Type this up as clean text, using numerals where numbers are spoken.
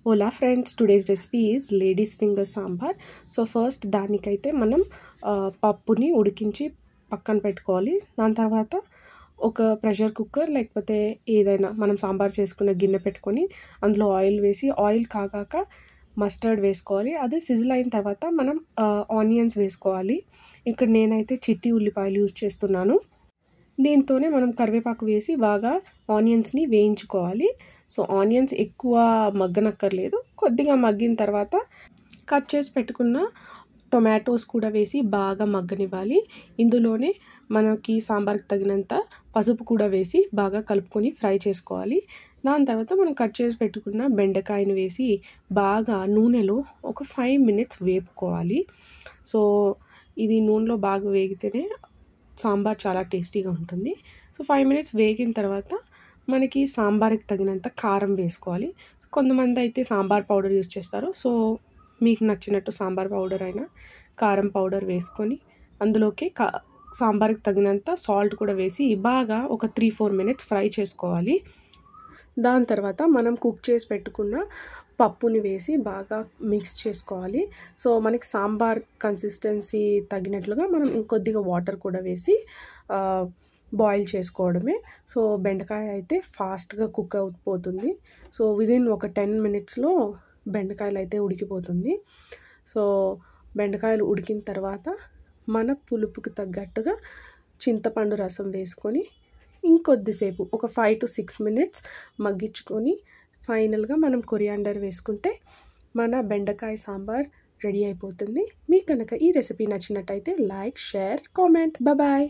Hola friends, today's recipe is ladies finger sambar. So first దానికైతే మనం పప్పుని ఉడికించి పక్కన పెట్టుకోవాలి. దాని తర్వాత ఒక ప్రెషర్ కుక్కర్ లేకపోతే ఏదైనా మనం సాంబార్ చేసుకున్న గిన్నె పెట్టుకొని అందులో ఆయిల్ వేసి ఆయిల్ కాగాక మస్టర్డ్ వేసుకోవాలి. అది సిజిల్ అయిన తర్వాత మనం ఆనియన్స్ వేసుకోవాలి. ఇక్కడ నేనైతే చిట్టి ఉల్లిపాయలు యూజ్ చేస్తున్నాను. దీంతోనే మనం కరివేపాకు వేసి బాగా ఆనియన్స్ని వేయించుకోవాలి. సో ఆనియన్స్ ఎక్కువ మగ్గనక్కర్లేదు, కొద్దిగా మగ్గిన తర్వాత కట్ చేసి పెట్టుకున్న టొమాటోస్ కూడా వేసి బాగా మగ్గనివ్వాలి. ఇందులోనే మనకి సాంబార్కి తగినంత పసుపు కూడా వేసి బాగా కలుపుకొని ఫ్రై చేసుకోవాలి. దాని తర్వాత మనం కట్ చేసి పెట్టుకున్న బెండకాయని వేసి బాగా నూనెలో ఒక 5 minutes వేపుకోవాలి. సో ఇది నూనెలో బాగా వేగితేనే సాంబార్ చాలా టేస్టీగా ఉంటుంది. సో 5 minutes వేగిన తర్వాత మనకి సాంబార్కి తగినంత కారం వేసుకోవాలి. కొంతమంది అయితే సాంబార్ పౌడర్ యూజ్ చేస్తారు. సో మీకు నచ్చినట్టు సాంబార్ పౌడర్ అయినా కారం పౌడర్ వేసుకొని అందులోకి సాంబార్కి తగినంత సాల్ట్ కూడా వేసి బాగా ఒక 3-4 minutes ఫ్రై చేసుకోవాలి. దాని తర్వాత మనం కుక్ చేసి పెట్టుకున్న పప్పుని వేసి బాగా మిక్స్ చేసుకోవాలి. సో మనకి సాంబార్ కన్సిస్టెన్సీ తగినట్లుగా మనం ఇంకొద్దిగా వాటర్ కూడా వేసి బాయిల్ చేసుకోవడమే. సో బెండకాయ అయితే ఫాస్ట్గా కుక్ అయిపోతుంది. సో విదిన్ ఒక 10 minutesలో బెండకాయలు అయితే ఉడికిపోతుంది. సో బెండకాయలు ఉడికిన తర్వాత మన పులుపుకి తగ్గట్టుగా చింతపండు రసం వేసుకొని ఇంకొద్దిసేపు ఒక 5 to 6 minutes మగ్గించుకొని ఫైనల్గా మనం కొరియాండర్ వేసుకుంటే మన బెండకాయ సాంబార్ రెడీ అయిపోతుంది. మీకు కనుక ఈ రెసిపీ నచ్చినట్టయితే లైక్, షేర్, కామెంట్. బాయ్.